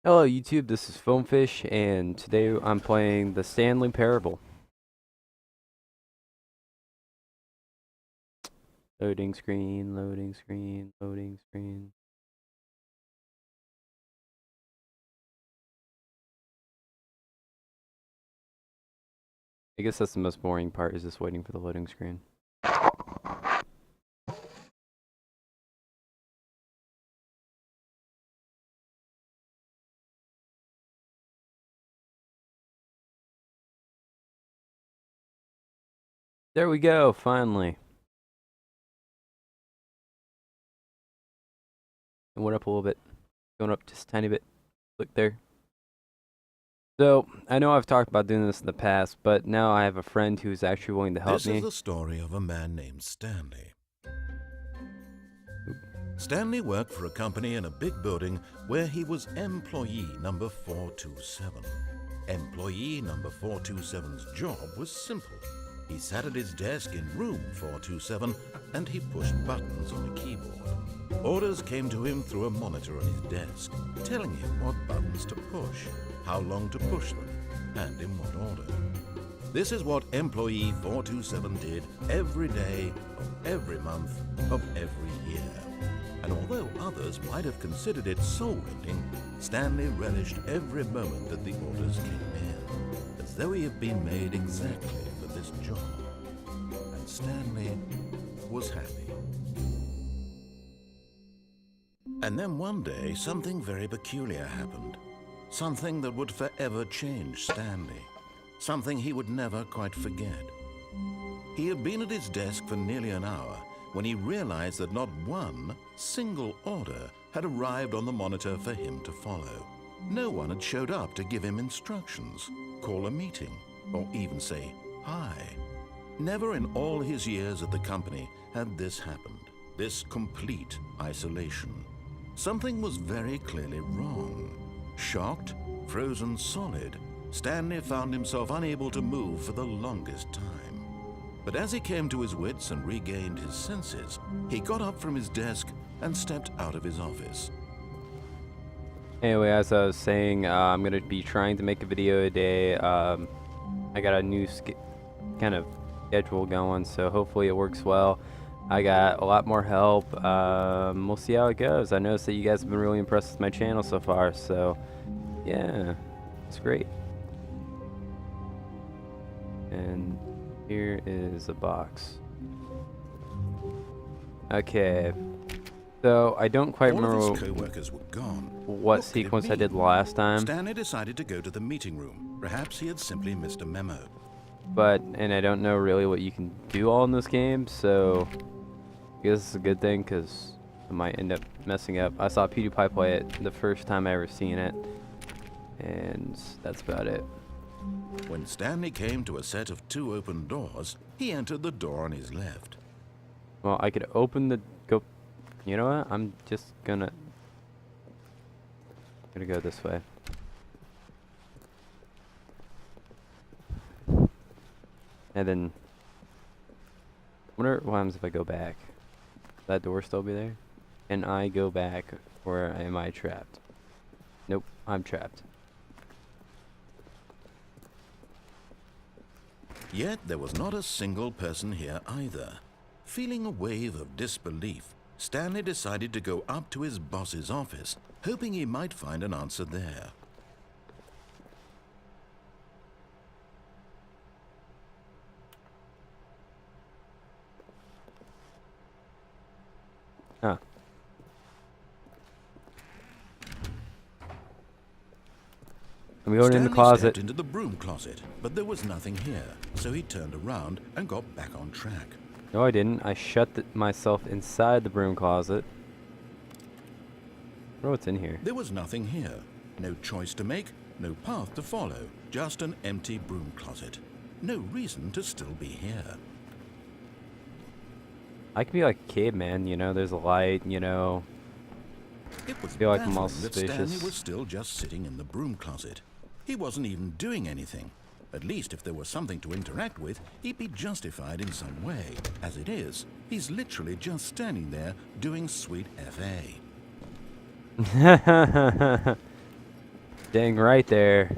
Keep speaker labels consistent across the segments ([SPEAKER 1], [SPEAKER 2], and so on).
[SPEAKER 1] Hello YouTube, this is Foamfish, and today I'm playing the Stanley Parable. Loading screen, loading screen, loading screen. I guess that's the most boring part, is just waiting for the loading screen. There we go, finally. It went up a little bit. Going up just a tiny bit. Look there. So, I know I've talked about doing this in the past, but now I have a friend who's actually willing to help me.
[SPEAKER 2] This is the story of a man named Stanley. Stanley worked for a company in a big building where he was employee number 427. Employee number 427's job was simple. He sat at his desk in room 427 and he pushed buttons on a keyboard. Orders came to him through a monitor on his desk, telling him what buttons to push, how long to push them, and in what order. This is what employee 427 did every day of every month of every year. And although others might have considered it soul-rending, Stanley relished every moment that the orders came in, as though he had been made exactly for this job. And Stanley was happy. And then one day, something very peculiar happened. Something that would forever change Stanley. Something he would never quite forget. He had been at his desk for nearly an hour when he realized that not one single order had arrived on the monitor for him to follow. No one had showed up to give him instructions, call a meeting, or even say hi. Never in all his years at the company had this happened, this complete isolation. Something was very clearly wrong. Shocked, frozen solid, Stanley found himself unable to move for the longest time. But as he came to his wits and regained his senses, he got up from his desk and stepped out of his office.
[SPEAKER 1] Anyway, as I was saying, I'm going to be trying to make a video a day. I got a new kind of schedule going, so hopefully it works well. I got a lot more help. We'll see how it goes. I noticed that you guys have been really impressed with my channel so far, so yeah, it's great. And here is a box. Okay, so I don't quite remember
[SPEAKER 2] All of his co-workers were gone.
[SPEAKER 1] what sequence I did last time.
[SPEAKER 2] Stanley decided to go to the meeting room. Perhaps he had simply missed a memo.
[SPEAKER 1] And I don't know really what you can do all in this game, so I guess it's a good thing because I might end up messing up. I saw PewDiePie play it the first time I ever seen it, and that's about it.
[SPEAKER 2] When Stanley came to a set of 2 open doors, he entered the door on his left.
[SPEAKER 1] Well, I could open the you know what? I'm just gonna go this way. And then wonder what happens if I go back. Will that door still be there? Can I go back, or am I trapped? Nope, I'm trapped.
[SPEAKER 2] Yet there was not a single person here either. Feeling a wave of disbelief, Stanley decided to go up to his boss's office, hoping he might find an answer there.
[SPEAKER 1] Huh. I'm going in the closet.
[SPEAKER 2] Stepped into the broom closet, but there was nothing here, so he turned around and got back on track.
[SPEAKER 1] No, I didn't. I shut myself inside the broom closet. I wonder what's in here.
[SPEAKER 2] There was nothing here. No choice to make, no path to follow, just an empty broom closet. No reason to still be here.
[SPEAKER 1] I could be like a caveman, you know, there's a light, you know.
[SPEAKER 2] It was
[SPEAKER 1] feel like I'm all
[SPEAKER 2] baffling that Stanley
[SPEAKER 1] suspicious.
[SPEAKER 2] was still just sitting in the broom closet. He wasn't even doing anything. At least if there was something to interact with, he'd be justified in some way. As it is, he's literally just standing there doing sweet FA.
[SPEAKER 1] Dang right there.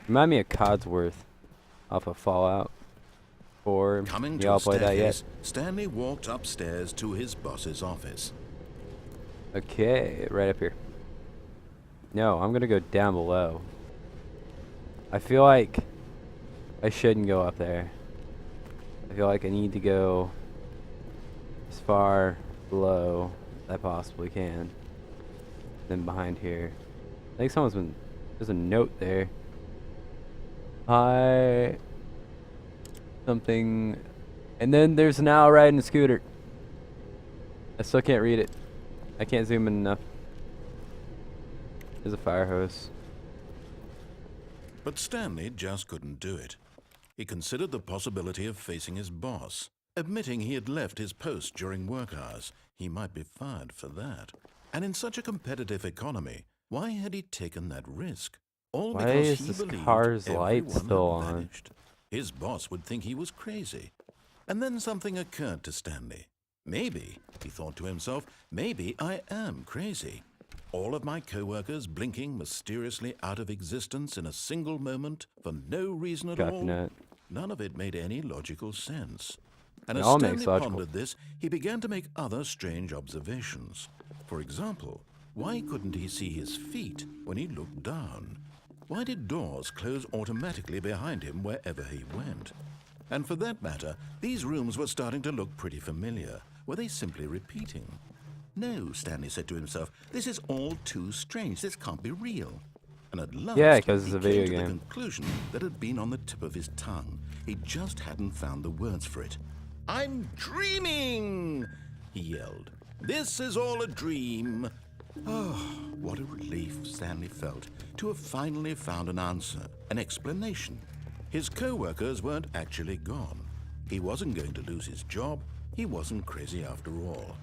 [SPEAKER 1] Remind me of Codsworth off of Fallout 4.
[SPEAKER 2] Coming to
[SPEAKER 1] Y'all
[SPEAKER 2] a
[SPEAKER 1] play that yet?
[SPEAKER 2] staircase, Stanley walked upstairs to his boss's office.
[SPEAKER 1] Okay, right up here. No, I'm gonna go down below. I feel like I shouldn't go up there. I feel like I need to go as far below as I possibly can. Then behind here. I think there's a note there. Hi. Something. And then there's an owl riding a scooter. I still can't read it. I can't zoom in enough. There's a fire hose.
[SPEAKER 2] But Stanley just couldn't do it. He considered the possibility of facing his boss. Admitting he had left his post during work hours, he might be fired for that. And in such a competitive economy, why had he taken that risk? All
[SPEAKER 1] Why
[SPEAKER 2] because
[SPEAKER 1] is
[SPEAKER 2] he
[SPEAKER 1] this
[SPEAKER 2] believed
[SPEAKER 1] car's light
[SPEAKER 2] everyone
[SPEAKER 1] still
[SPEAKER 2] had
[SPEAKER 1] on?
[SPEAKER 2] vanished. His boss would think he was crazy. And then something occurred to Stanley. Maybe, he thought to himself, maybe I am crazy. All of my co-workers blinking mysteriously out of existence in a single moment for no reason at all.
[SPEAKER 1] That.
[SPEAKER 2] None of it made any logical sense. And
[SPEAKER 1] It
[SPEAKER 2] as
[SPEAKER 1] all
[SPEAKER 2] Stanley
[SPEAKER 1] makes logical.
[SPEAKER 2] pondered this, he began to make other strange observations. For example, why couldn't he see his feet when he looked down? Why did doors close automatically behind him wherever he went? And for that matter, these rooms were starting to look pretty familiar. Were they simply repeating? No, Stanley said to himself, this is all too strange. This can't be real. And at last,
[SPEAKER 1] Yeah, 'cause it's
[SPEAKER 2] he
[SPEAKER 1] a video
[SPEAKER 2] came to
[SPEAKER 1] game.
[SPEAKER 2] the conclusion that had been on the tip of his tongue. He just hadn't found the words for it. I'm dreaming, he yelled. This is all a dream. Oh, what a relief Stanley felt to have finally found an answer, an explanation. His co-workers weren't actually gone. He wasn't going to lose his job. He wasn't crazy after all.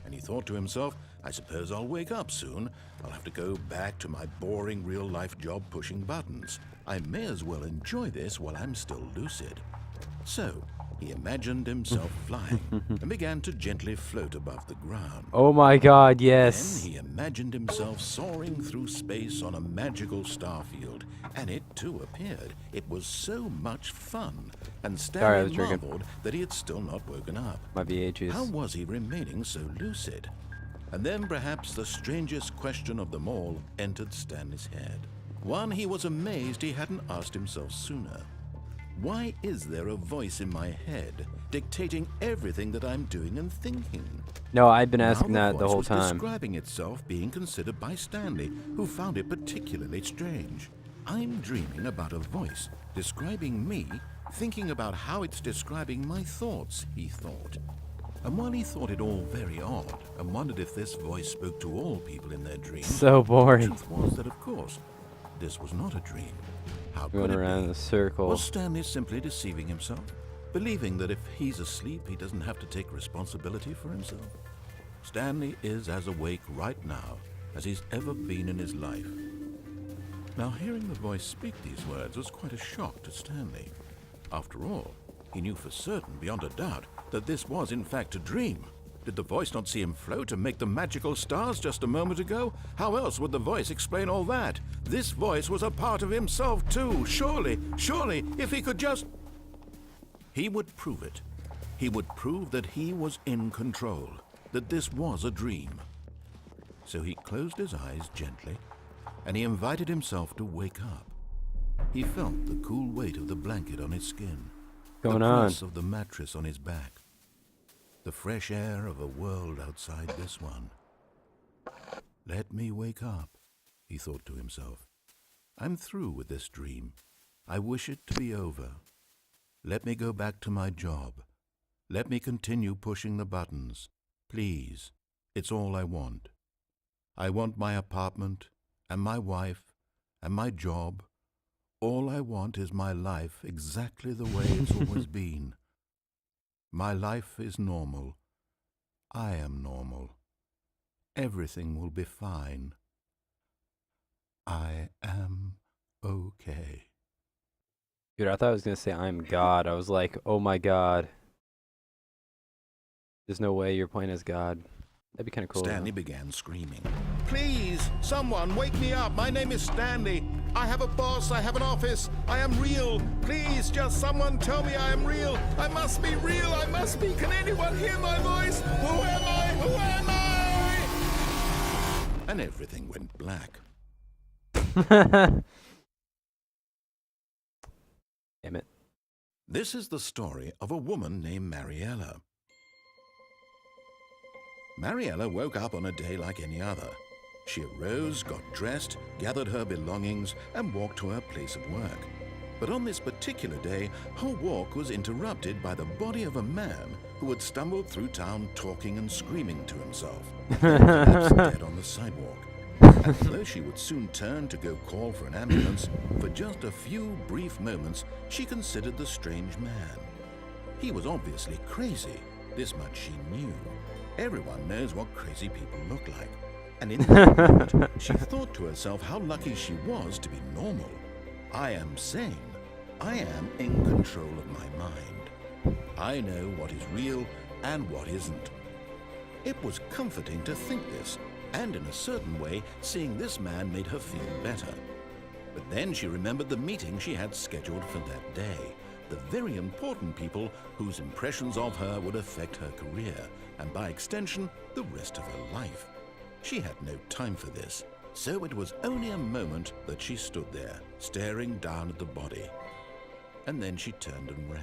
[SPEAKER 2] And he thought to himself, I suppose I'll wake up soon. I'll have to go back to my boring real-life job pushing buttons. I may as well enjoy this while I'm still lucid. So, he imagined himself flying and began to gently float above the ground.
[SPEAKER 1] Oh my god, yes.
[SPEAKER 2] Then he imagined himself soaring through space on a magical starfield, and it too appeared. It was so much fun, and
[SPEAKER 1] Sorry, I was
[SPEAKER 2] Stanley
[SPEAKER 1] drinking.
[SPEAKER 2] marveled that he had still not woken up.
[SPEAKER 1] My VA juice.
[SPEAKER 2] How was he remaining so lucid? And then perhaps the strangest question of them all entered Stanley's head. One he was amazed he hadn't asked himself sooner. Why is there a voice in my head dictating everything that I'm doing and thinking?
[SPEAKER 1] No, I've been asking
[SPEAKER 2] Now
[SPEAKER 1] that the
[SPEAKER 2] voice
[SPEAKER 1] whole
[SPEAKER 2] was
[SPEAKER 1] time.
[SPEAKER 2] describing itself being considered by Stanley, who found it particularly strange. I'm dreaming about a voice describing me, thinking about how it's describing my thoughts, he thought. And while he thought it all very odd and wondered if this voice spoke to all people in their dreams,
[SPEAKER 1] So
[SPEAKER 2] the
[SPEAKER 1] boring.
[SPEAKER 2] truth was that, of course, this was not a dream. How
[SPEAKER 1] Going
[SPEAKER 2] could it
[SPEAKER 1] around
[SPEAKER 2] be?
[SPEAKER 1] in a circle.
[SPEAKER 2] Was Stanley simply deceiving himself, believing that if he's asleep, he doesn't have to take responsibility for himself? Stanley is as awake right now as he's ever been in his life. Now, hearing the voice speak these words was quite a shock to Stanley. After all, he knew for certain, beyond a doubt, that this was in fact a dream. Did the voice not see him float and make the magical stars just a moment ago? How else would the voice explain all that? This voice was a part of himself too. Surely, if he could just... He would prove it. He would prove that he was in control, that this was a dream. So he closed his eyes gently, and he invited himself to wake up. He felt the cool weight of the blanket on his skin,
[SPEAKER 1] Going
[SPEAKER 2] the
[SPEAKER 1] on.
[SPEAKER 2] press of the mattress on his back, the fresh air of a world outside this one. Let me wake up, he thought to himself. I'm through with this dream. I wish it to be over. Let me go back to my job. Let me continue pushing the buttons. Please, it's all I want. I want my apartment, and my wife, and my job. All I want is my life exactly the way it's always been. My life is normal. I am normal. Everything will be fine. I am okay.
[SPEAKER 1] Dude, I thought I was gonna say I'm God. I was like, oh my god. There's no way you're playing as God. That'd be kind of cool.
[SPEAKER 2] Stanley began screaming. Please, someone wake me up. My name is Stanley. I have a boss, I have an office, I am real. Please, just someone tell me I am real. I must be real, I must be. Can anyone hear my voice? Who am I? Who am I? And everything went black.
[SPEAKER 1] Damn it.
[SPEAKER 2] This is the story of a woman named Mariella. Mariella woke up on a day like any other. She arose, got dressed, gathered her belongings, and walked to her place of work. But on this particular day, her walk was interrupted by the body of a man who had stumbled through town talking and screaming to himself, and collapsed dead on the sidewalk. And although she would soon turn to go call for an ambulance, for just a few brief moments, she considered the strange man. He was obviously crazy. This much she knew. Everyone knows what crazy people look like. And in that moment, she thought to herself how lucky she was to be normal. I am sane. I am in control of my mind. I know what is real and what isn't. It was comforting to think this, and in a certain way, seeing this man made her feel better. But then she remembered the meeting she had scheduled for that day. The very important people whose impressions of her would affect her career, and by extension, the rest of her life. She had no time for this, so it was only a moment that she stood there, staring down at the body. And then she turned and ran.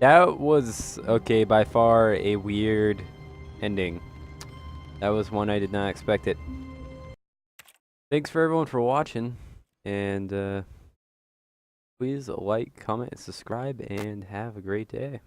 [SPEAKER 1] That was, okay, by far a weird ending. That was one I did not expect it. Thanks for everyone for watching, and please like, comment, and subscribe, and have a great day.